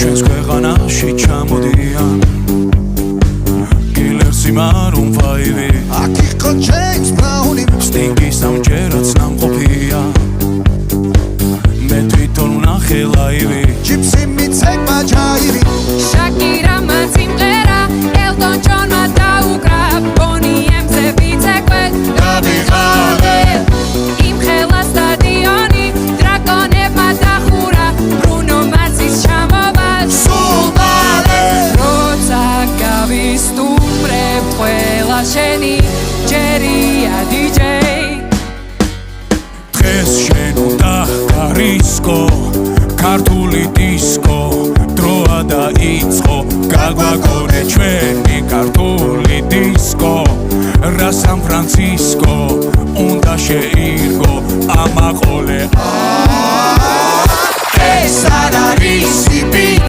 ჩვენს ქვეყანაში ჩამოდიან კილერსი მარუნ ფაივი აქ იყო ჯეიმს ბრაუნი სტინგის ამჯერაც ნამყოფია მე თვითონ ვნახე ლაივი ჯიპსი მიცემა ჯაირი შაკირა მან სიმღერა ელტონ ჯონმა დაუკრა ბონი ემზე ვიცეკვე დავიღალე იმ ხელა სტადიონი დრაკონებმა დახურა ბრუნო მარსის ჩამოვა სულ მალე როცა გავისტუმრებ ყველა შენი ჯერია დიჯეი დღეს შენ უნდა გარისკო ქართული დისკო დროა დაიწყო გაგვაგონე ჩვენი ქართული დისკო რა სან ფრანცისკო